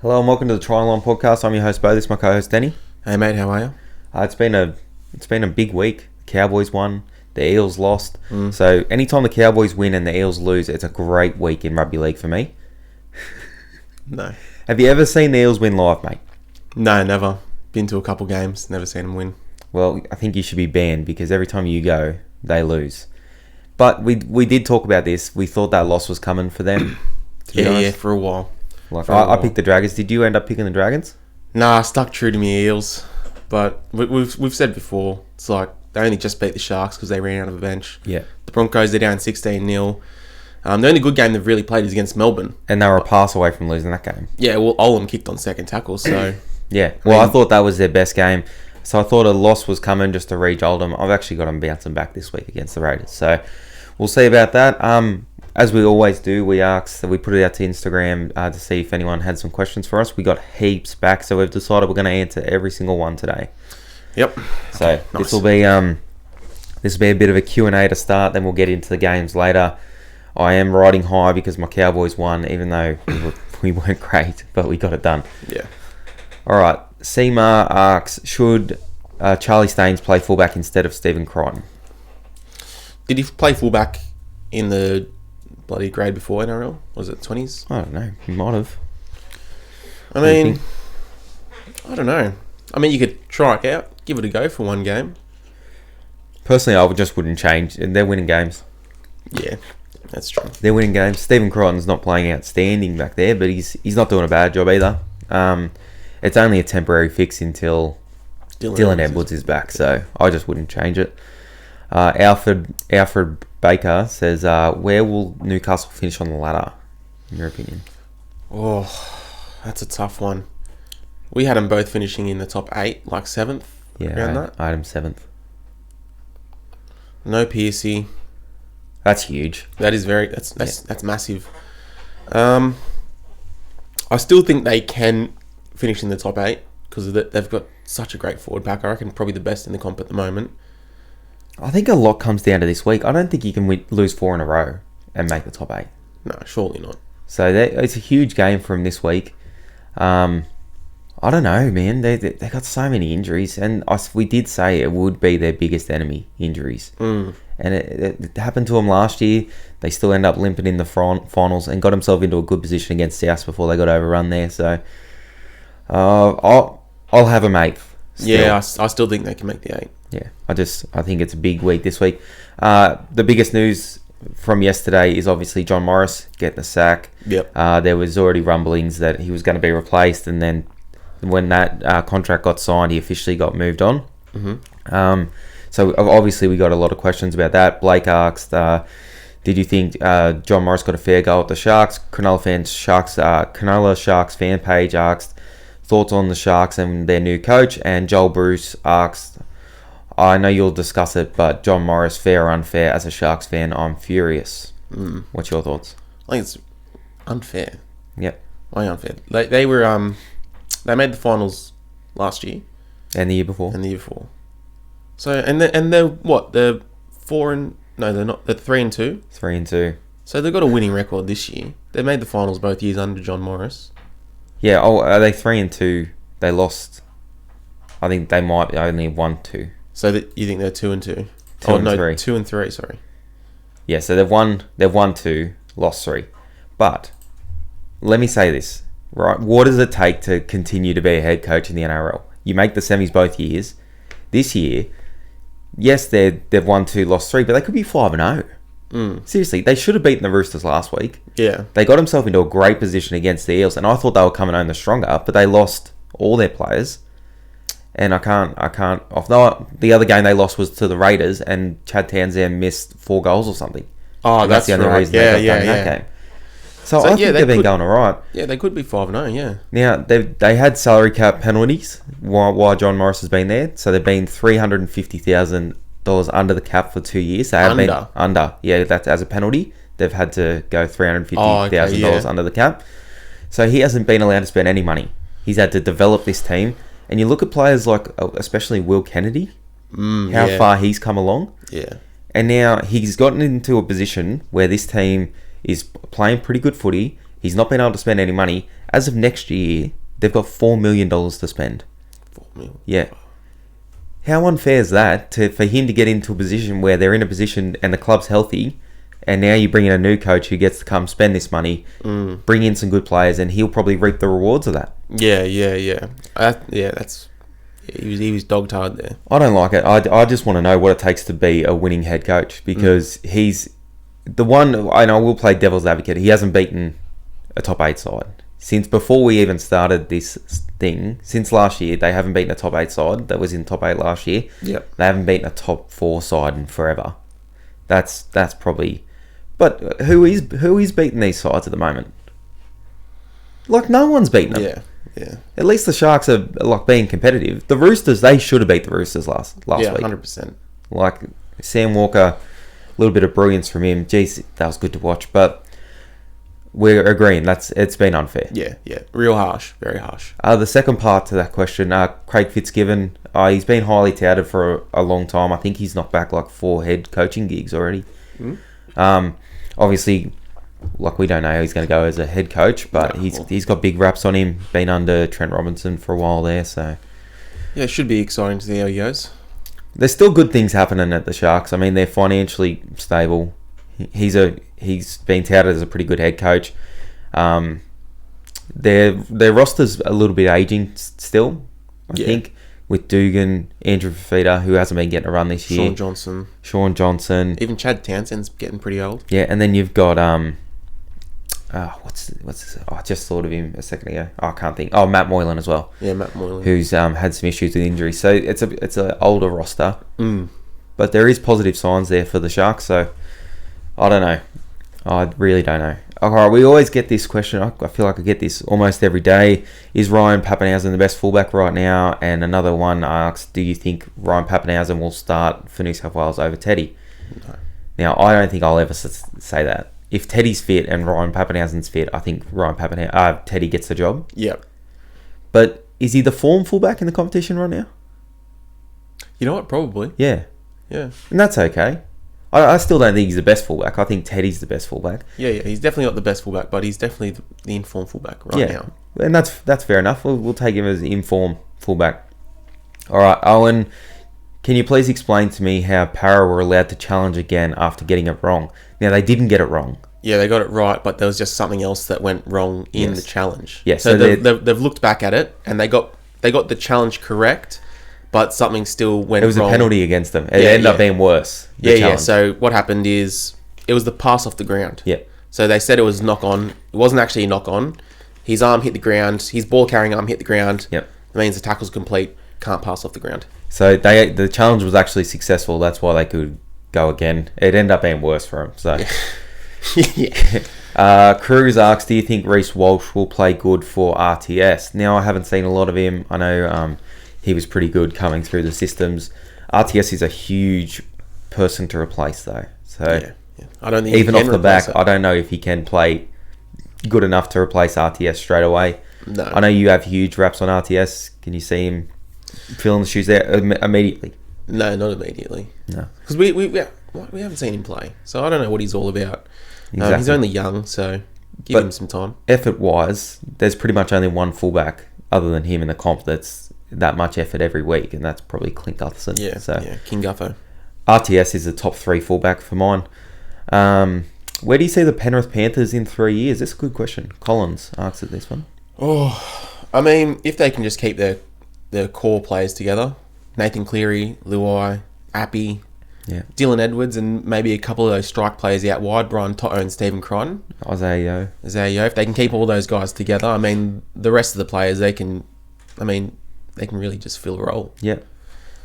Hello and welcome to the Trial Podcast. I'm your host Bo. This is my co-host Danny. Hey mate, how are you? It's been a big week. The Cowboys won. The Eels lost. So anytime the Cowboys win and the Eels lose, it's a great week in rugby league for me. No. Have you ever seen the Eels win live, mate? No, never. Been to a couple games, never seen them win. Well, I think you should be banned because every time you go, they lose. But we did talk about this. We thought that loss was coming for them. Yeah, for a while. I picked the Dragons. Did you end up picking the Dragons? Nah, I stuck true to me Eels. But we've said before, it's like they only just beat the Sharks because they ran out of a bench. Yeah. The Broncos, they're down 16-0. The only good game they've really played is against Melbourne. And they were a pass away from losing that game. Yeah, well, Olam kicked on second tackle, so... Yeah, well, I thought that was their best game. So I thought a loss was coming just to rejolt them. I've actually got them bouncing back this week against the Raiders. So we'll see about that. As we always do, we put it out to Instagram to see if anyone had some questions for us. We got heaps back, so we've decided we're going to answer every single one today. Yep. So nice. this will be a bit of a Q&A to start. Then we'll get into the games later. I am riding high because my Cowboys won, even though we weren't great, but we got it done. Yeah. All right. Seema asks, should Charlie Staines play fullback instead of Stephen Crichton? Did he play fullback in the bloody grade before NRL? Was it 20s? I don't know. He might have. I mean, I don't know. I mean, you could try it out, give it a go for one game. Personally, I just wouldn't change. They're winning games. Yeah, that's true. They're winning games. Stephen Crichton's not playing outstanding back there, but he's not doing a bad job either. It's only a temporary fix until Dylan Edwards is back, so I just wouldn't change it. Alfred Baker says, where will Newcastle finish on the ladder, in your opinion? Oh, that's a tough one. We had them both finishing in the top 8, like 7th. Yeah, around that. I had him 7th. No Piercy. That's huge. That is that's massive. I still think they can finish in the top 8 because they've got such a great forward pack. I reckon probably the best in the comp at the moment. I think a lot comes down to this week. I don't think you can lose 4 in a row and make the top 8. No, surely not. So it's a huge game for him this week. I don't know, man. They got so many injuries, and we did say it would be their biggest enemy, injuries. And it happened to them last year. They still end up limping in the finals and got themselves into a good position against South before they got overrun there. So I'll have them 8th. Still. Yeah, I still think they can make the 8. Yeah, I think it's a big week this week. The biggest news from yesterday is obviously John Morris getting the sack. Yep. There was already rumblings that he was going to be replaced, and then when that contract got signed, he officially got moved on. So obviously we got a lot of questions about that. Blake asked, did you think John Morris got a fair go at the Sharks? Cronulla Sharks fan page asked thoughts on the Sharks and their new coach, and Joel Bruce asked, I know you'll discuss it, but John Morris, fair or unfair? As a Sharks fan, I'm furious. What's your thoughts? I think it's unfair. Yep. Why unfair? They were they made the finals last year And the year before. So they're what? They're 4 and no, they're not. They're 3 and 2. 3 and 2. So they've got a winning record this year. They made the finals both years under John Morris. Yeah. Oh, are they 3 and 2? They lost. I think they might only have won 2. So that you think they're 2 and 2? 2 and 3. 2 and 3. Sorry. Yeah. So they've won 2, lost 3. But let me say this. Right, what does it take to continue to be a head coach in the NRL? You make the semis both years. This year, yes, they've won 2, lost 3, but they could be 5 and 0. Seriously, they should have beaten the Roosters last week. Yeah, they got themselves into a great position against the Eels, and I thought they were coming home the stronger, but they lost all their players. And I can't. The other game they lost was to the Raiders, and Chad Townsend missed 4 goals or something. Oh, that's the only right. reason they got done in that game. So I think they've been going all right. Yeah, they could be 5 and 0, yeah. Now, they had salary cap penalties while John Morris has been there. So they've been $350,000 under the cap for 2 years. They have been under. Yeah, that's as a penalty. They've had to go $350,000 under the cap. So he hasn't been allowed to spend any money. He's had to develop this team. And you look at players like, especially Will Kennedy, how far he's come along. Yeah. And now he's gotten into a position where this team is playing pretty good footy. He's not been able to spend any money, As of next year, they've got $4 million to spend. 4 million. Yeah. How unfair is that for him to get into a position where they're in a position and the club's healthy, and now you bring in a new coach who gets to come spend this money, bring in some good players, and he'll probably reap the rewards of that. Yeah. He was dog tired there. I don't like it. I just want to know what it takes to be a winning head coach, because he's the one. I know we'll play devil's advocate. He hasn't beaten a top 8 side since before we even started this thing. Since last year, they haven't beaten a top 8 side that was in top 8 last year. Yep. They haven't beaten a top 4 side in forever. That's probably. But who is beating these sides at the moment? Like, no one's beaten them. Yeah. At least the Sharks are like being competitive. The Roosters, they should have beat the Roosters last week. 100%. Like Sam Walker, a little bit of brilliance from him. Jeez, that was good to watch. But we're agreeing it's been unfair. Yeah. Real harsh. Very harsh. The second part to that question, Craig Fitzgibbon, he's been highly touted for a long time. I think he's knocked back like 4 head coaching gigs already. Obviously, like, we don't know how he's going to go as a head coach, but he's got big raps on him. Been under Trent Robinson for a while there, so yeah, it should be exciting to see how he goes. There's still good things happening at the Sharks. I mean, they're financially stable. He's been touted as a pretty good head coach. Their roster's a little bit aging still, I think, with Dugan, Andrew Fafita, who hasn't been getting a run this year. Sean Johnson. Even Chad Townsend's getting pretty old. Yeah, and then you've got what's this? I just thought of him a second ago. I can't think. Oh, Matt Moylan as well. Yeah, Matt Moylan, who's had some issues with injuries. So it's an older roster, but there is positive signs there for the Sharks. So I don't know. I really don't know. All right, we always get this question. I feel like I get this almost every day. Is Ryan Papenhuzyen the best fullback right now? And another one asks, do you think Ryan Papenhuzyen will start for New South Wales over Teddy? No. Now, I don't think I'll ever say that. If Teddy's fit and Ryan Papenhuyzen's fit, I think Teddy gets the job. Yep. But is he the form fullback in the competition right now? You know what? Probably. Yeah. Yeah. And that's okay. I still don't think he's the best fullback. I think Teddy's the best fullback. Yeah. He's definitely not the best fullback, but he's definitely the informed fullback right now. And that's fair enough. We'll take him as the informed fullback. All right, Owen, can you please explain to me how Parra were allowed to challenge again after getting it wrong? Now, they didn't get it wrong. Yeah, they got it right, but there was just something else that went wrong in the challenge. Yeah, so they've looked back at it, and they got the challenge correct, but something still went wrong. It was a penalty against them. It ended up being worse. Yeah. So what happened is it was the pass off the ground. Yeah. So they said it was knock on. It wasn't actually a knock on. His arm hit the ground. His ball carrying arm hit the ground. Yep. That means the tackle's complete. Can't pass off the ground. So the challenge was actually successful. That's why they could go again. It ended up being worse for him. So. Cruz asks, do you think Reece Walsh will play good for RTS? Now, I haven't seen a lot of him. I know he was pretty good coming through the systems. RTS is a huge person to replace, though. So I don't think even off the back, I don't know if he can play good enough to replace RTS straight away. No. I know you have huge raps on RTS. Can you see him filling the shoes there immediately? No, not immediately. No, because we haven't seen him play, so I don't know what he's all about. Exactly. He's only young, so give him some time. Effort-wise, there's pretty much only one fullback other than him in the comp that's that much effort every week, and that's probably Clint Gutherson. King Guffo. RTS is the top 3 fullback for mine. Where do you see the Penrith Panthers in 3 years? That's a good question. Collins asks it this one. Oh, I mean, if they can just keep their core players together, Nathan Cleary, Luai, Appy, Dylan Edwards, and maybe a couple of those strike players out wide, Brian Toto and Stephen Crichton. Isaiah Yeo. If they can keep all those guys together, I mean, the rest of the players, they can really just fill a role. Yeah.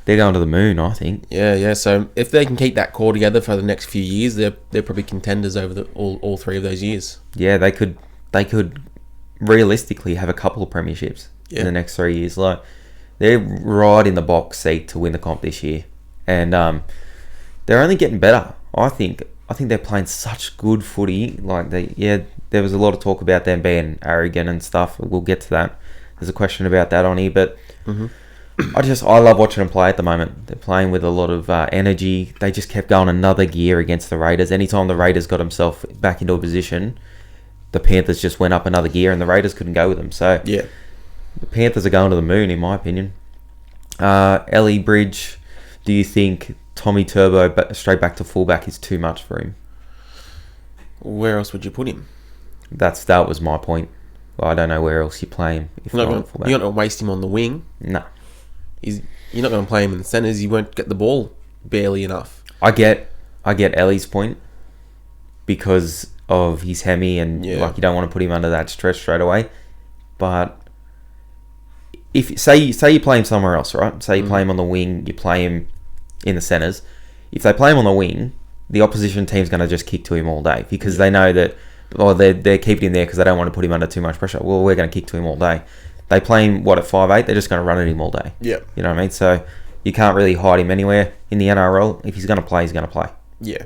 They're going to the moon, I think. Yeah. So if they can keep that core together for the next few years, they're probably contenders over all 3 of those years. Yeah, they could realistically have a couple of premierships in the next 3 years. Like, they're right in the box seat to win the comp this year, and they're only getting better. I think they're playing such good footy. Like there was a lot of talk about them being arrogant and stuff. We'll get to that. There's a question about that on here, but I love watching them play at the moment. They're playing with a lot of energy. They just kept going another gear against the Raiders. Anytime the Raiders got themselves back into a position, the Panthers just went up another gear and the Raiders couldn't go with them. So Yeah. the Panthers are going to the moon, in my opinion. Ellie Bridge, do you think Tommy Turbo straight back to fullback is too much for him? Where else would you put him? That was my point. Well, I don't know where else you play him. If You're not not fullback. going to waste him on the wing. No. You're not going to play him in the centres. He won't get the ball barely enough. I get Ellie's point because of his hemi and you don't want to put him under that stress straight away. But if say you play him somewhere else, right? Say you play him on the wing, you play him in the centres. If they play him on the wing, the opposition team's going to just kick to him all day because they know that they're keeping him there because they don't want to put him under too much pressure. Well, we're going to kick to him all day. They play him, at 5'8", they're just going to run at him all day. Yeah. You know what I mean? So you can't really hide him anywhere in the NRL. If he's going to play, he's going to play. Yeah.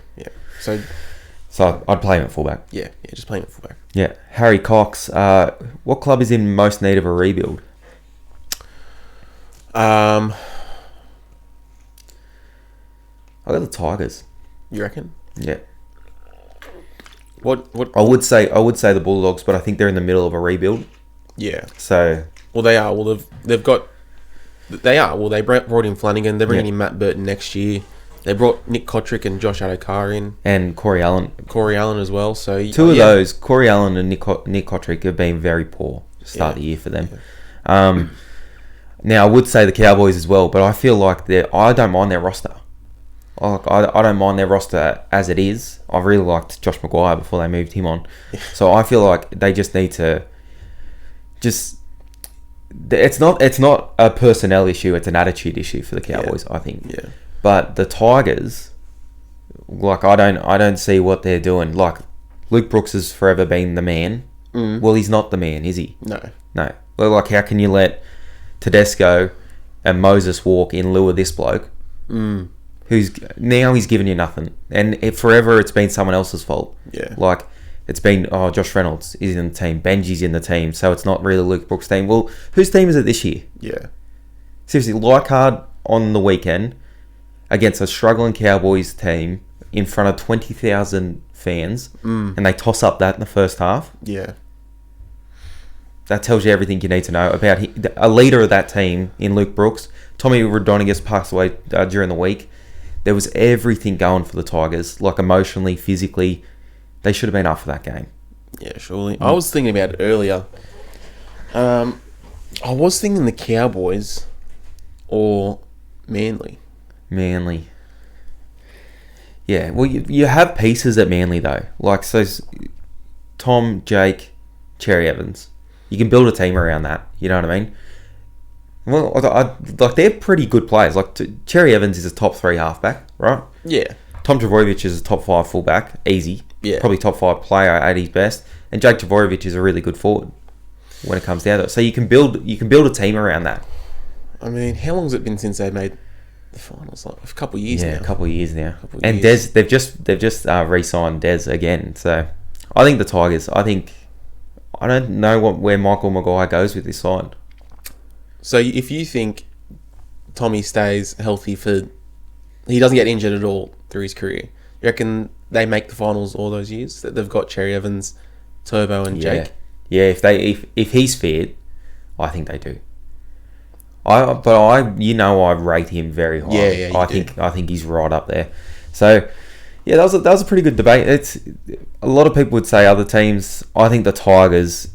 So I'd play him at fullback. Yeah, just play him at fullback. Yeah. Harry Cox, what club is in most need of a rebuild? I got the Tigers. You reckon? Yeah. What? I would say the Bulldogs, but I think they're in the middle of a rebuild. Yeah. So. Well, they are. Well, they've got. They are. Well, they brought in Flanagan. They're bringing in Matt Burton next year. They brought Nick Kotrick and Josh Adokar in. And Corey Allen. As well. So two of those, Corey Allen and Nick Kotrick, have been very poor to start the year for them. Yeah. Now, I would say the Cowboys as well, but I feel like I don't mind their roster. I don't mind their roster as it is. I really liked Josh McGuire before they moved him on. Yeah. So I feel like they just need to it's not a personnel issue, it's an attitude issue for the Cowboys, I think. Yeah. But the Tigers, I don't see what they're doing. Like, Luke Brooks has forever been the man. Well, he's not the man, is he? No. Well, how can you let Tedesco and Moses walk in lieu of this bloke? Who's given you nothing, and forever it's been someone else's fault. Yeah, it's been Josh Reynolds is in the team, Benji's in the team, so it's not really Luke Brooks' team. Well, whose team is it this year? Yeah, seriously, Leichhardt on the weekend against a struggling Cowboys team in front of 20,000 fans, and they toss up that in the first half. Yeah, that tells you everything you need to know about a leader of that team in Luke Brooks. Tommy Rodonigus passed away during the week. There was everything going for the Tigers, like emotionally, physically. They should have been up for that game. Yeah, surely. I was thinking about it earlier. I was thinking the Cowboys or Manly. Manly. Yeah, well, you have pieces at Manly, though. Like, so Tom, Jake, Cherry Evans. You can build a team around that. You know what I mean? Well, they're pretty good players. Like, Cherry Evans is a top 3 halfback, right? Yeah. Tom Trbojevic is a top 5 fullback, easy. Yeah. Probably top 5 player at his best. And Jake Trbojevic is a really good forward when it comes down to it. So you can build a team around that. I mean, how long has it been since they made the finals? Like a couple of years now. Yeah, a couple of years now. And Des, they've just re-signed Des again. So I think the Tigers. I don't know where Michael McGuire goes with this side. So if you think Tommy stays healthy he doesn't get injured at all through his career, you reckon they make the finals all those years that they've got Cherry Evans, Turbo and Jake? Yeah, if he's fit, I think they do. I rate him very high. Yeah, I think he's right up there. So yeah, that was a pretty good debate. It's a lot of people would say other teams. I think the Tigers,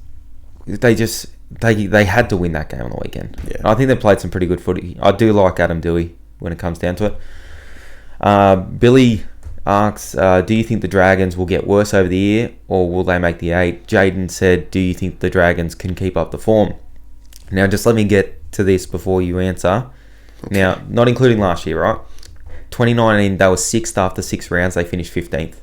they had to win that game on the weekend. Yeah. I think they played some pretty good footy. I do like Adam Dewey when it comes down to it. Billy asks, do you think the Dragons will get worse over the year or will they make the 8? Jayden said, do you think the Dragons can keep up the form? Now, just let me get to this before you answer. Okay. Now, not including last year, right? 2019, they were 6th after 6 rounds. They finished 15th.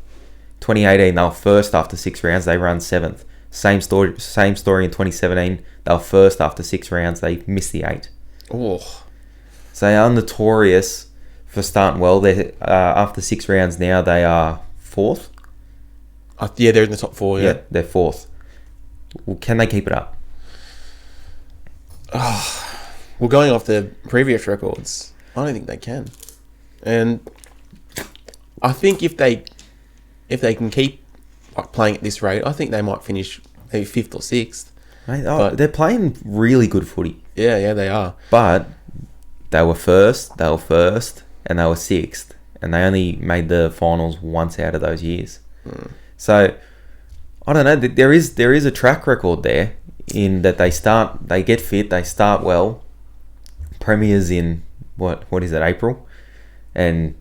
2018, they were 1st after 6 rounds. They ran 7th. Same story in 2017. They were 1st after 6 rounds. They missed the 8. Oh. So they are notorious for starting well. They after 6 rounds now, they are 4th. Yeah, they're in the top 4. Yeah, they're 4th. Well, can they keep it up? Well, going off the previous records, I don't think they can. And I think if they can keep playing at this rate, I think they might finish maybe 5th or 6th. Mate, they're playing really good footy. Yeah, they are. But they were first, and they were 6th. And they only made the finals once out of those years. So, I don't know. There is a track record there in that they get fit, they start well. Premiers in, what is it, April? And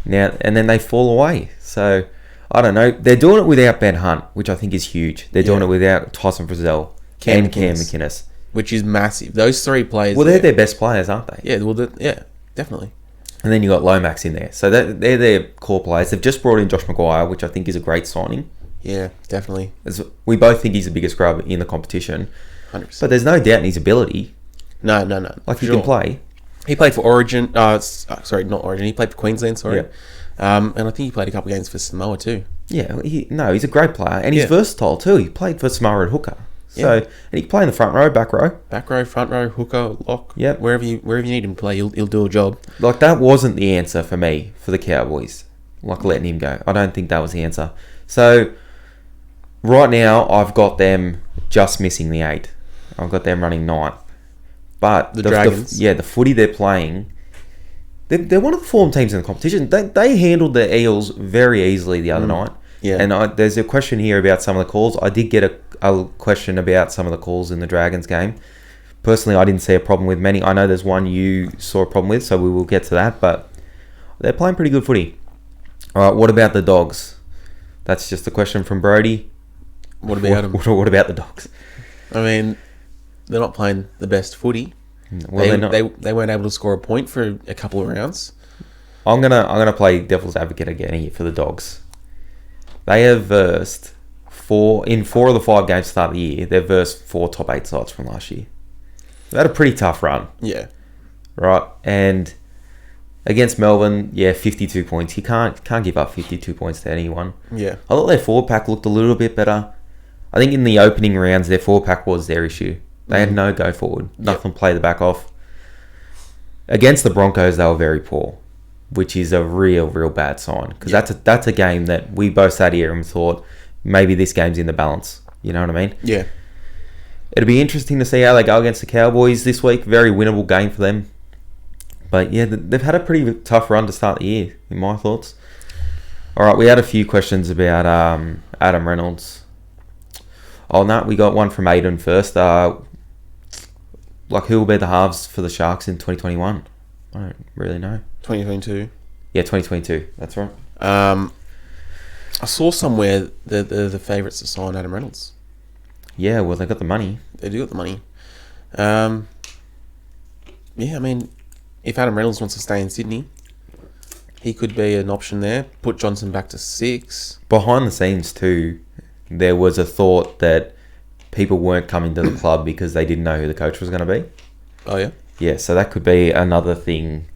and then they fall away. So, I don't know. They're doing it without Ben Hunt, which I think is huge. They're doing it without Tyson Frizzell and Cam McInnes. Which is massive. Those 3 players. Well, they're their best players, aren't they? Yeah, definitely. And then you got Lomax in there. So they're their core players. They've just brought in Josh McGuire, which I think is a great signing. Yeah, definitely. We both think he's the biggest grub in the competition. 100%. But there's no doubt in his ability. No. Like, he can play. He played for Origin. Sorry, not Origin. He played for Queensland, sorry. Yeah. And I think he played a couple of games for Samoa too. Yeah, he's a great player. And he's versatile too. He played for Samoa at hooker. So, and he can play in the front row, back row. Back row, front row, hooker, lock. Yeah. Wherever you need him to play, he'll do a job. Like, that wasn't the answer for me, for the Cowboys. Like, letting him go. I don't think that was the answer. So, right now, I've got them just missing the 8. I've got them running 9th. But the Dragons. The footy they're playing, they're one of the form teams in the competition. They handled the Eels very easily the other night. Yeah. And there's a question here about some of the calls. I did get a question about some of the calls in the Dragons game. Personally, I didn't see a problem with many. I know there's one you saw a problem with, so we will get to that. But they're playing pretty good footy. All right, what about the Dogs? That's just a question from Brody. What about them? What about the Dogs? I mean, they're not playing the best footy. Well, they weren't able to score a point for a couple of rounds. I'm gonna play devil's advocate again here for the Dogs. They have versed 4 of the 5 games to start the year. They've versed 4 top 8 sides from last year. They had a pretty tough run. Yeah. Right, and against Melbourne, 52 points. You can't give up 52 points to anyone. Yeah. I thought their forward pack looked a little bit better. I think in the opening rounds, their forward pack was their issue. They had no go forward. Nothing play the back off. Against the Broncos, they were very poor, which is a real bad sign. Because that's a game that we both sat here and thought, maybe this game's in the balance. You know what I mean? Yeah. It'll be interesting to see how they go against the Cowboys this week. Very winnable game for them. But yeah, they've had a pretty tough run to start the year, in my thoughts. All right, we had a few questions about Adam Reynolds. Oh, no, we got one from Aiden first. Who will be the halves for the Sharks in 2021? I don't really know. 2022. Yeah, 2022. That's right. I saw somewhere the favourites to sign Adam Reynolds. Yeah, well, they got the money. They do got the money. Yeah, I mean, if Adam Reynolds wants to stay in Sydney, he could be an option there. Put Johnson back to 6. Behind the scenes, too, there was a thought that people weren't coming to the club because they didn't know who the coach was going to be. Oh, yeah? Yeah, so that could be another thing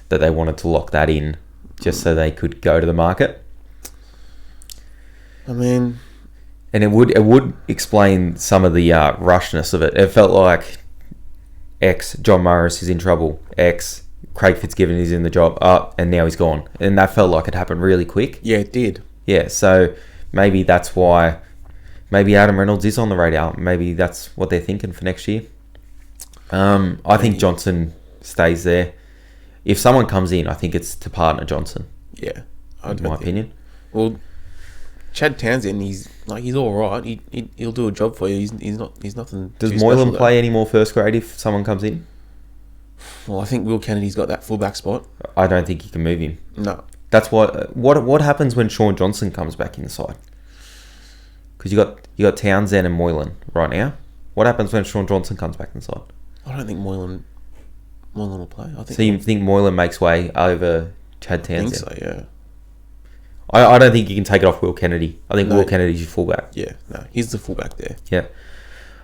that they wanted to lock that in just so they could go to the market. I mean... And it would explain some of the rushness of it. It felt like X, John Morris is in trouble. X, Craig Fitzgibbon is in the job. And now he's gone. And that felt like it happened really quick. Yeah, it did. Yeah, so maybe that's why... Maybe Adam Reynolds is on the radar. Maybe that's what they're thinking for next year. I think Johnson stays there. If someone comes in, I think it's to partner Johnson. Yeah, in my opinion. Well, Chad Townsend, he's all right. He'll do a job for you. He's nothing. Does Moylan play any more first grade if someone comes in? Well, I think Will Kennedy's got that fullback spot. I don't think you can move him. No. That's what happens when Sean Johnson comes back in the side. Because you got Townsend and Moylan right now. What happens when Sean Johnson comes back inside? I don't think Moylan will play. So you think Moylan makes way over Chad Townsend? I think so, yeah. I don't think you can take it off Will Kennedy. I think Will Kennedy's your fullback. Yeah, no, he's the fullback there. Yeah.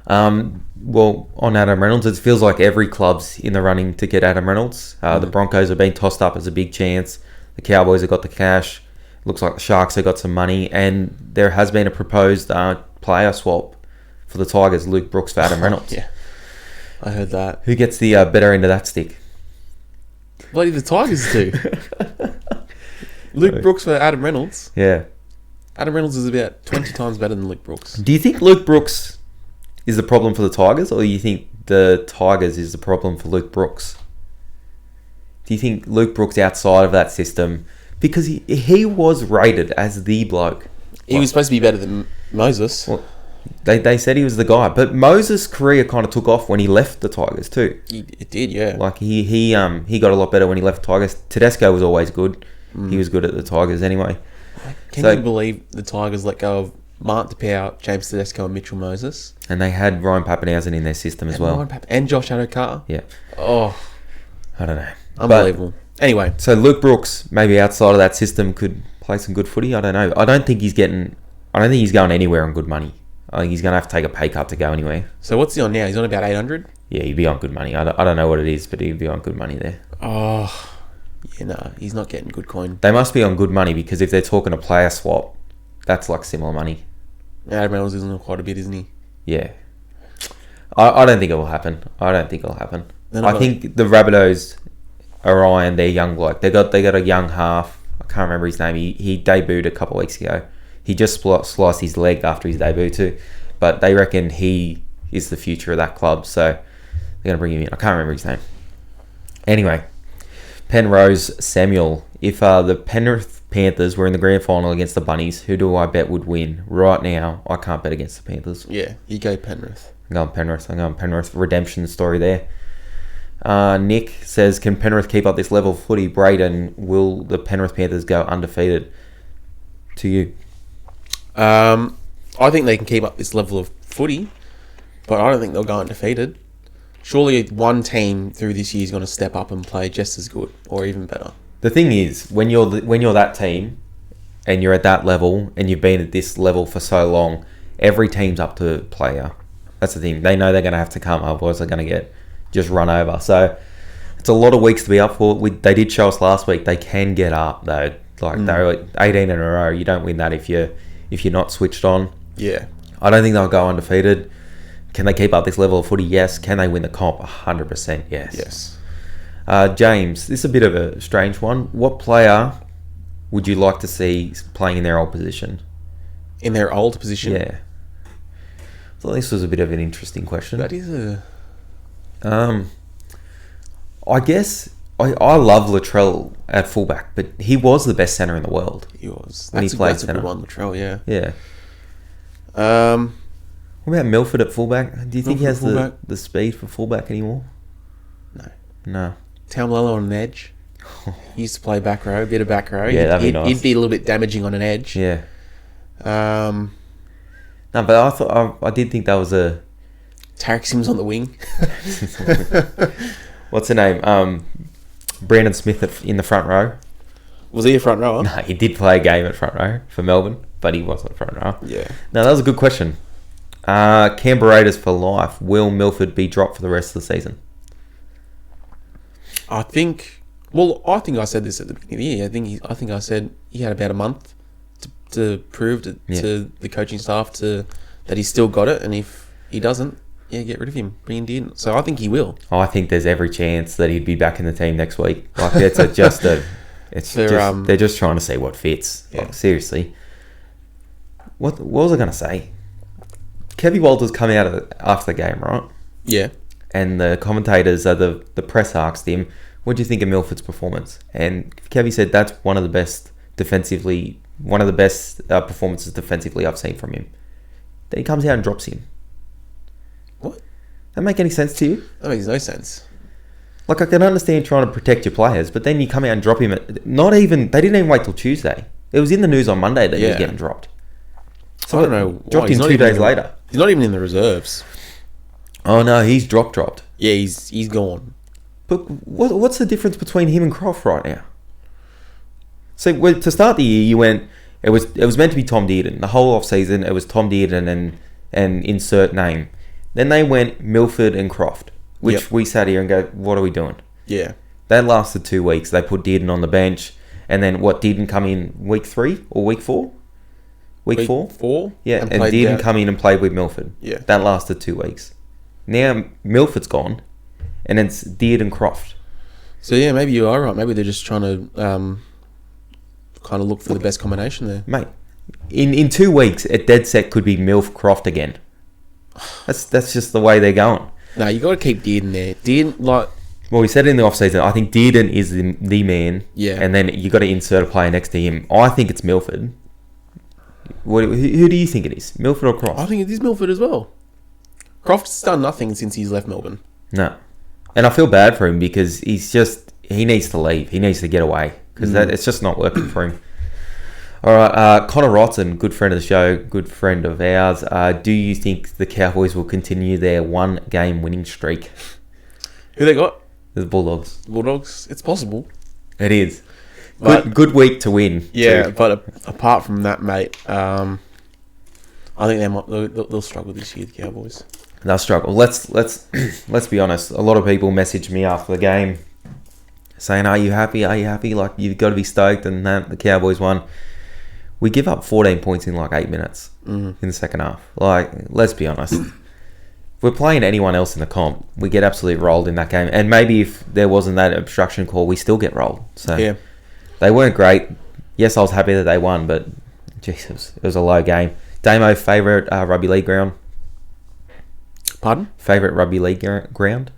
Well, on Adam Reynolds, it feels like every club's in the running to get Adam Reynolds. The Broncos have been tossed up as a big chance. The Cowboys have got the cash. Looks like the Sharks have got some money, and there has been a proposed player swap for the Tigers, Luke Brooks for Adam Reynolds. Yeah, I heard that. Who gets the better end of that stick? Bloody the Tigers do. Luke Brooks for Adam Reynolds. Yeah. Adam Reynolds is about 20 times better than Luke Brooks. Do you think Luke Brooks is the problem for the Tigers, or do you think the Tigers is the problem for Luke Brooks? Do you think Luke Brooks outside of that system, because he was rated as the bloke? He was supposed to be better than Moses. Well, they said he was the guy, but Moses' career kind of took off when he left the Tigers too. It did, yeah. Like he got a lot better when he left the Tigers. Tedesco was always good. He was good at the Tigers anyway. Can you believe the Tigers let go of Mark DePau, James Tedesco, and Mitchell Moses? And they had Ryan Papenhuzyen in their system as well. And Josh Adokar. Yeah. Oh, I don't know. unbelievable. Anyway, so Luke Brooks, maybe outside of that system, could play some good footy. I don't know. I don't think he's going anywhere on good money. I think he's going to have to take a pay cut to go anywhere. So what's he on now? He's on about 800? Yeah, he'd be on good money. I don't know what it is, but he'd be on good money there. Oh, yeah, no, he's not getting good coin. They must be on good money, because if they're talking a player swap, that's like similar money. Adam Reynolds is on quite a bit, isn't he? Yeah. I don't think it will happen. I think the Rabbitohs are eyeing their young bloke. They got a young half. I can't remember his name. He debuted a couple of weeks ago. He just sliced his leg after his debut too. But they reckon he is the future of that club. So they're going to bring him in. I can't remember his name. Anyway, Penrose Samuel. If the Penrith Panthers were in the grand final against the Bunnies, who do I bet would win? Right now, I can't bet against the Panthers. Yeah, you go Penrith. I'm going Penrith. Redemption story there. Nick says, can Penrith keep up this level of footy? Braden, will the Penrith Panthers go undefeated? To you. I think they can keep up this level of footy, but I don't think they'll go undefeated. Surely one team through this year is going to step up and play just as good or even better. The thing is, when you're that team and you're at that level and you've been at this level for so long, every team's up to play you. That's the thing. They know they're going to have to come, otherwise they're going to get just run over. So it's a lot of weeks to be up for. They did show us last week they can get up though. Like they're 18 in a row. You don't win that if you're not switched on. Yeah. I don't think they'll go undefeated. Can they keep up this level of footy? Yes. Can they win the comp? 100% yes. Yes. James, this is a bit of a strange one. What player would you like to see playing in their old position? In their old position? Yeah. I thought this was a bit of an interesting question. That is a... I guess I love Latrell at fullback, but he was the best centre in the world. He was. When he played that's a centre. good one, Latrell, yeah. Yeah. What about Milford at fullback? Do you think he has the speed for fullback anymore? No. Taumalolo on an edge. He used to play back row, a bit of back row. Yeah, that'd be nice. He'd be a little bit damaging on an edge. Yeah. No, but I did think that was a... Tarek Sims on the wing. What's the name? Brandon Smith in the front row. Was he a front rower? No, he did play a game at front row for Melbourne, but he wasn't front row. Yeah. No, that was a good question. Canberra Raiders for life. Will Milford be dropped for the rest of the season? I think I said this at the beginning of the year. I think I said he had about a month to prove to the coaching staff that he's still got it, and if he doesn't, get rid of him, bring him in. So I think he will. I think there's every chance that he'd be back in the team next week. Like they're just trying to see what fits. Yeah. Like, seriously. What was I going to say? Kevin Walters come out after the game, right? Yeah. And the commentators, the press asked him, what do you think of Milford's performance? And Kevy said that's one of the best performances defensively I've seen from him. Then he comes out and drops him. What? That make any sense to you? That makes no sense. Like, I can understand trying to protect your players, but then you come out and drop him. They didn't even wait till Tuesday. It was in the news on Monday that he was getting dropped. So I don't know. Dropped him 2 days later. He's not even in the reserves. Oh no, he's dropped. Yeah, he's gone. But what's the difference between him and Croft right now? So to start the year, you went. It was meant to be Tom Dearden. The whole off season, it was Tom Dearden and insert name. Then they went Milford and Croft, which we sat here and go, what are we doing? Yeah. That lasted 2 weeks. They put Dearden on the bench, and then Dearden come in week 3 or week 4? Week 4? 4? Yeah, and Dearden come in and played with Milford. Yeah. That lasted 2 weeks. Now Milford's gone, and it's Dearden Croft. So yeah, maybe you are right. Maybe they're just trying to kind of look for the best combination there. Mate, In 2 weeks, a dead set could be Milf Croft again. That's just the way they're going. No, you got to keep Dearden there. Dearden, like... Well, we said it in the off-season. I think Dearden is the man. Yeah. And then you got to insert a player next to him. I think it's Milford. Who do you think it is? Milford or Croft? I think it is Milford as well. Croft's done nothing since he's left Melbourne. No. And I feel bad for him because he needs to leave. He needs to get away because it's just not working for him. All right, Connor Rotten, good friend of the show, good friend of ours. Do you think the Cowboys will continue their 1-game winning streak? Who they got? The Bulldogs. Bulldogs. It's possible. It is. Good week to win. Yeah, too. but apart from that, mate, I think they'll struggle this year, the Cowboys. They'll struggle. Let's be honest. A lot of people messaged me after the game saying, "Are you happy? Are you happy? Like, you've got to be stoked." And that the Cowboys won. We give up 14 points in like 8 minutes in the second half. Like, let's be honest. If we're playing anyone else in the comp, we get absolutely rolled in that game. And maybe if there wasn't that obstruction call, we still get rolled. So yeah. They weren't great. Yes, I was happy that they won, but Jesus, it was a low game. Damo, favourite rugby league ground? Pardon? Favourite rugby league ground?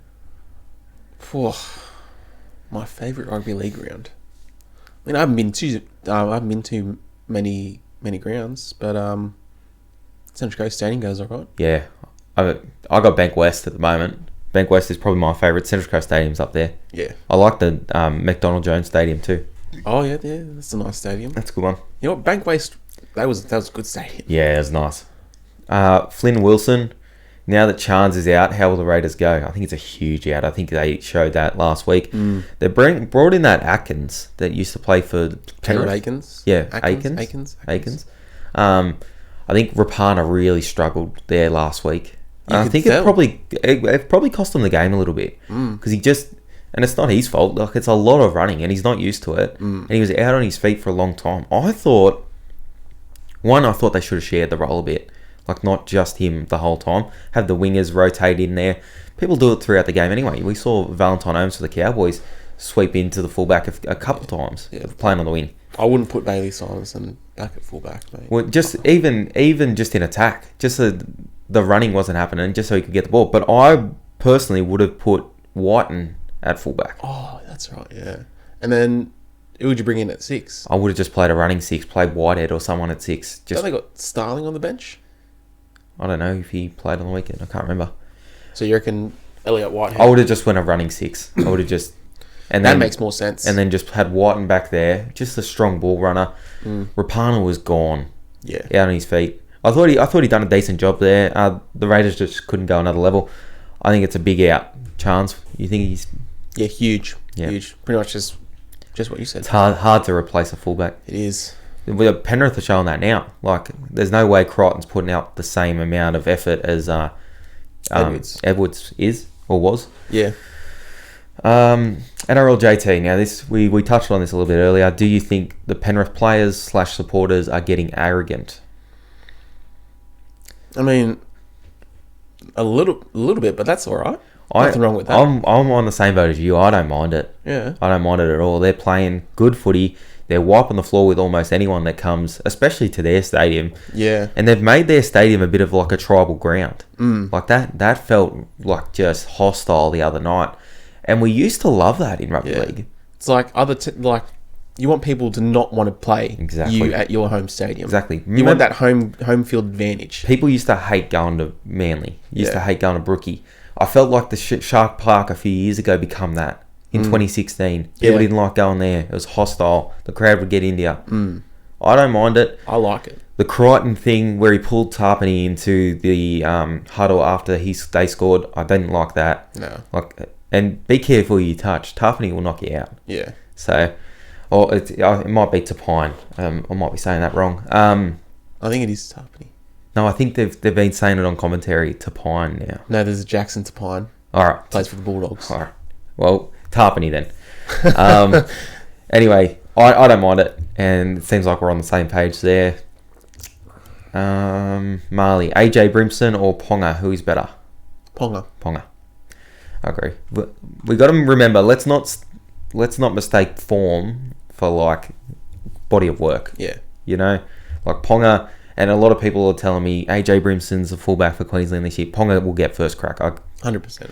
My favourite rugby league ground. I mean, I haven't been to many grounds, but Central Coast Stadium goes alright. Yeah, I got Bank West at the moment. Bank West is probably my favourite. Central Coast Stadium's up there. Yeah, I like the McDonald Jones Stadium too. Oh yeah, that's a nice stadium. That's a good one. You know what, Bank West, that was a good stadium. Yeah, it was nice. Flynn Wilson. Now that Chance is out, how will the Raiders go? I think it's a huge out. I think they showed that last week. They brought in that Atkins that used to play for Penrith. Akins? Yeah, Akins. I think Rapana really struggled there last week. I think tell. it probably cost him the game a little bit because he just, and it's not his fault. Like, it's a lot of running and he's not used to it, and he was out on his feet for a long time. I thought they should have shared the role a bit. Like, not just him the whole time. Have the wingers rotate in there. People do it throughout the game anyway. We saw Valentine Holmes for the Cowboys sweep into the fullback a couple of times, playing on the wing. I wouldn't put Bailey Simonson back at fullback, mate. Well, just even just in attack, just so the running wasn't happening, just so he could get the ball. But I personally would have put Whiten at fullback. Oh, that's right, yeah. And then who would you bring in at 6? I would have just played a running 6, played Whitehead or someone at 6. Don't they got Starling on the bench? I don't know if he played on the weekend. I can't remember. So you reckon Elliot Whitehead? I would have just went a running 6. I would have just... And that then, makes more sense. And then just had Whiten back there. Just a strong ball runner. Rapana was gone. Yeah. Out on his feet. I thought he'd done a decent job there. The Raiders just couldn't go another level. I think it's a big out. Chance, you think he's... Yeah, huge. Yeah. Huge. Pretty much just what you said. It's hard to replace a fullback. It is. Penrith are showing that now. Like, there's no way Crichton's putting out the same amount of effort as Edwards is or was. Yeah. NRL JT. Now, this we touched on this a little bit earlier. Do you think the Penrith players / supporters are getting arrogant? I mean, a little bit, but that's all right. Nothing wrong with that. I'm on the same boat as you. I don't mind it. Yeah. I don't mind it at all. They're playing good footy. They're wiping the floor with almost anyone that comes, especially to their stadium. Yeah. And they've made their stadium a bit of like a tribal ground. Like that felt like just hostile the other night. And we used to love that in rugby league. It's like you want people to not want to play you at your home stadium. Exactly. You want that home field advantage. People used to hate going to Manly. Used to hate going to Brookie. I felt like the Shark Park a few years ago become that. In 2016, people didn't like going there. It was hostile. The crowd would get into you. I don't mind it. I like it. The Crichton thing where he pulled Tarpany into the huddle after they scored, I didn't like that. No. And be careful who you touch. Tarpany will knock you out. Yeah. So, it might be Tapine. I might be saying that wrong. I think it is Tarpany. No, I think they've been saying it on commentary. Tapine now. No, there's a Jackson Tapine. All right. Plays for the Bulldogs. All right. Well, Tarpany then. Anyway, I don't mind it, and it seems like we're on the same page there. Marley, AJ Brimson or Ponga, who is better? Ponga. I agree. We got to remember, let's not mistake form for like body of work. Yeah. You know, Like Ponga, and a lot of people are telling me AJ Brimson's the fullback for Queensland this year. Ponga will get first crack. 100%.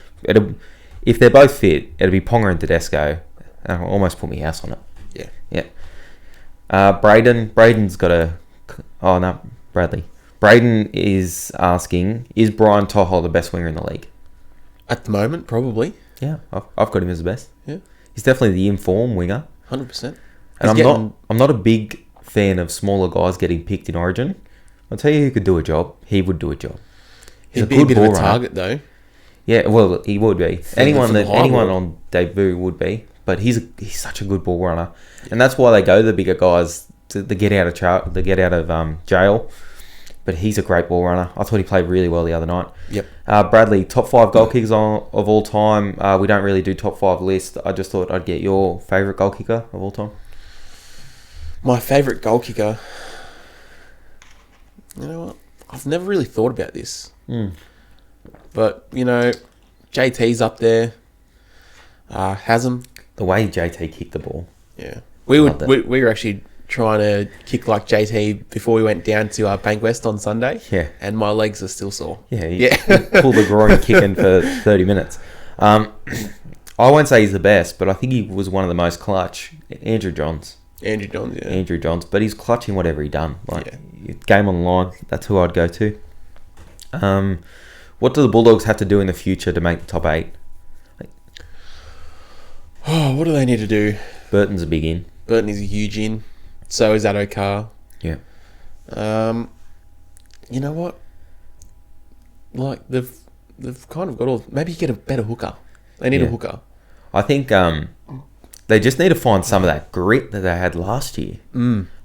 If they're both fit, it'll be Ponga and Tedesco. I'll almost put my house on it. Yeah. Braden's got a... Oh, no, Bradley. Braden is asking, is Brian Tohol the best winger in the league? At the moment, probably. Yeah, I've got him as the best. Yeah. He's definitely the informed winger. 100%. And I'm not a big fan of smaller guys getting picked in Origin. I'll tell you who could do a job. He would do a job. He'd be a bit of a target, though. Yeah, well, he would be. Anyone on debut would be. But he's such a good ball runner, and that's why they go the bigger guys to get out of jail. But he's a great ball runner. I thought he played really well the other night. Yep. Bradley, top 5 goal kickers of all time. We don't really do top 5 list. I just thought I'd get your favourite goal kicker of all time. My favourite goal kicker. You know what? I've never really thought about this. But, you know, JT's up there. Hasm. The way JT kicked the ball. Yeah. We were actually trying to kick like JT before we went down to Bankwest on Sunday. Yeah. And my legs are still sore. Yeah. He pulled the groin kicking for 30 minutes. I won't say he's the best, but I think he was one of the most clutch. Andrew Johns. But he's clutching whatever he done. Game on the line. That's who I'd go to. What do the Bulldogs have to do in the future to make the top 8? Oh, what do they need to do? Burton's a big in. Burton is a huge in. So is Addo-Carr. Yeah. You know what? Like they've kind of got all. Maybe get a better hooker. They need a hooker. I think they just need to find some of that grit that they had last year.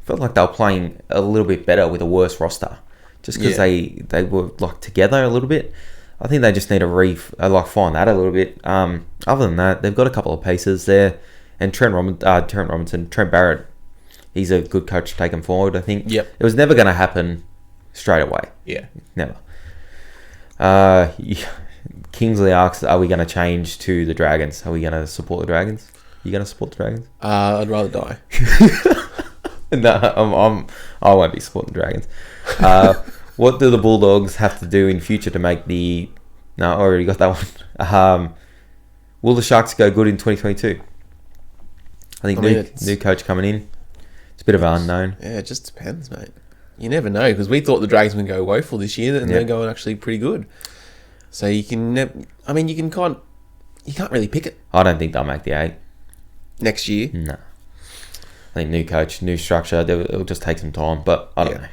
Felt like they were playing a little bit better with a worse roster, just because they were like together a little bit. I think they just need to find that a little bit. Other than that, they've got a couple of pieces there, and Trent Barrett, he's a good coach to take them forward. I think. Yep. It was never going to happen straight away. Yeah. Never. Kingsley asks, "Are we going to change to the Dragons? Are we going to support the Dragons? You going to support the Dragons?" I'd rather die. No, I won't be supporting the Dragons. What do the Bulldogs have to do in future to make the... No, I already got that one. Will the Sharks go good in 2022? I think new coach coming in. It's a bit of an unknown. Yeah, it just depends, mate. You never know, because we thought the Dragons would go woeful this year, and they're going actually pretty good. So you can... you can't really pick it. I don't think they'll make the 8. Next year? No. I think new coach, new structure, it'll just take some time, but I don't know.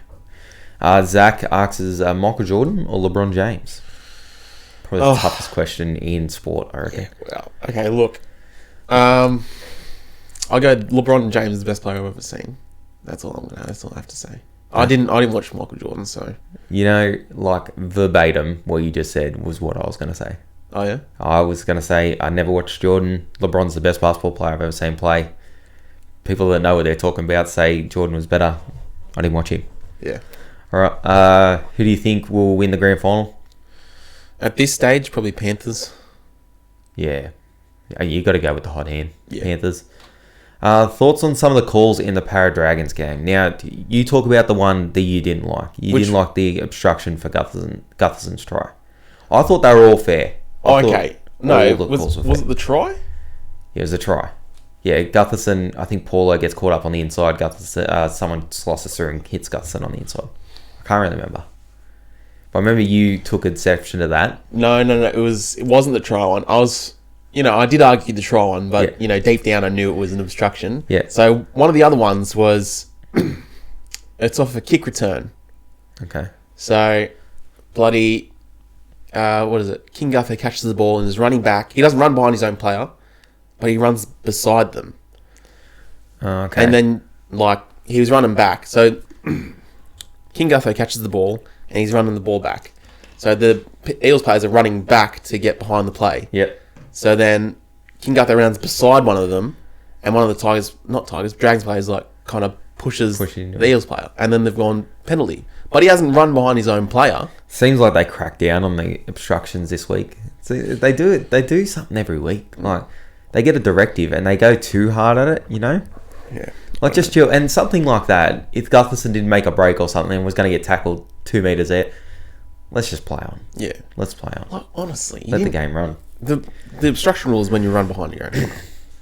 Zach asks, is Michael Jordan or LeBron James? Probably the toughest question in sport, I reckon. Yeah, well, okay, look. I'll go LeBron James is the best player I've ever seen. That's all I have to say. I didn't watch Michael Jordan, so... You know, like verbatim, what you just said was what I was going to say. Oh, yeah? I was going to say, I never watched Jordan. LeBron's the best basketball player I've ever seen play. People that know what they're talking about say Jordan was better. I didn't watch him. Yeah. All right. Who do you think will win the grand final? At this stage, probably Panthers. Yeah. You got to go with the hot hand. Yeah. Panthers. Thoughts on some of the calls in the Parra Dragons game? Now, you talk about the one that you didn't like. You didn't like the obstruction for Gutherson's try. I thought they were all fair. Okay. No, was it the try? Yeah, it was a try. Yeah, Gutherson, I think Paulo gets caught up on the inside. Someone slices through and hits Gutherson on the inside. I can't really remember. But I remember you took exception to that. No. It wasn't the try one. I did argue the try one, but, deep down I knew it was an obstruction. Yeah. So one of the other ones was, it's off a kick return. Okay. So, bloody, King Gutho catches the ball and is running back. He doesn't run behind his own player, but he runs beside them. Okay. And then, he was running back. So, King Gutho catches the ball and he's running the ball back. So, the Eels players are running back to get behind the play. Yep. So then, King Gutho runs beside one of them, and one of the Dragons players, kind of pushes the Eels player. And then they've gone penalty. But he hasn't run behind his own player. Seems like they crack down on the obstructions this week. So they do it. They do something every week. Like, they get a directive and they go too hard at it, Yeah. Like, just chill. And something like that, if Gutherson didn't make a break or something and was going to get tackled 2 metres there, let's just play on. Yeah. Let's play on. Like, honestly. Let the game run. The obstruction rule is when you run behind your own.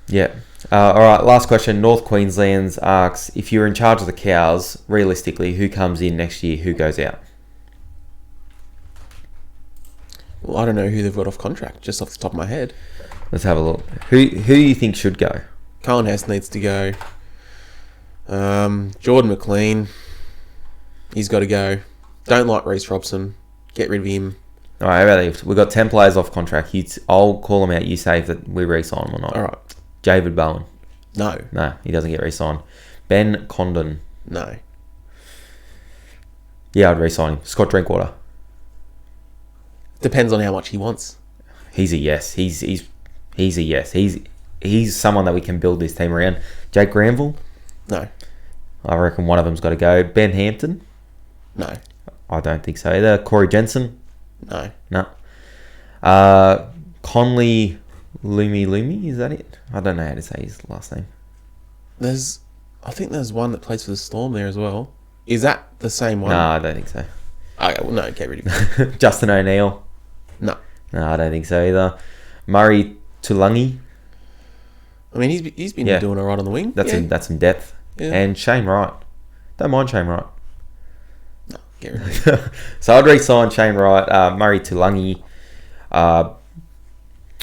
Yeah. All right, last question. North Queensland's asks, if you're in charge of the Cows, realistically, who comes in next year, who goes out? Well, I don't know who they've got off contract, just off the top of my head. Let's have a look. Who do you think should go? Cohen Hess needs to go. Jordan McLean, he's got to go. Don't like Reece Robson. Get rid of him. All right, how about this? We've got 10 players off contract. I'll call them out. You say if we re-sign them or not. All right. David Bowen. No. No, he doesn't get re-signed. Ben Condon. No. Yeah, I'd re-sign him. Scott Drinkwater. Depends on how much he wants. He's a yes. He's a yes. He's someone that we can build this team around. Jake Granville. No. I reckon one of them's got to go. Ben Hampton. No. I don't think so either. Corey Jensen. No. No. Conley Lumi, is that it? I don't know how to say his last name. I think there's one that plays for the Storm there as well. Is that the same one? No, I don't think so. Okay, well, no, get rid of him. Justin O'Neill. No. No, I don't think so either. Murray Tulangi. I mean, he's been doing all right on the wing. That's some depth. Yeah. And Shane Wright. Don't mind Shane Wright. No, get rid of him. So I'd re-sign Shane Wright, Murray Tulangi. I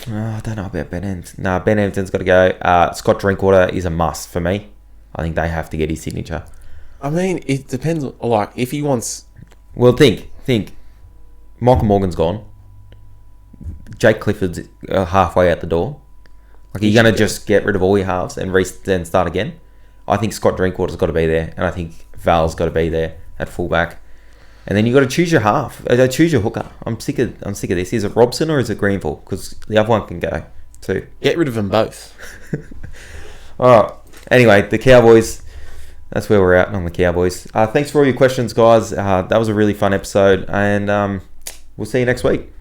don't know about Ben Hampton. No, Ben Hampton's got to go. Scott Drinkwater is a must for me. I think they have to get his signature. I mean, it depends. Like, if he wants... Well, think. Michael Morgan's gone. Jake Clifford's halfway out the door. Like, are you going to just get rid of all your halves and then start again? I think Scott Drinkwater's got to be there, and I think Val's got to be there at fullback. And then you got to choose your half. Choose your hooker. I'm sick of this. Is it Robson or is it Greenville? Because the other one can go too. Get rid of them both. All right. Anyway, the Cowboys. That's where we're at on the Cowboys. Thanks for all your questions, guys. That was a really fun episode, and we'll see you next week.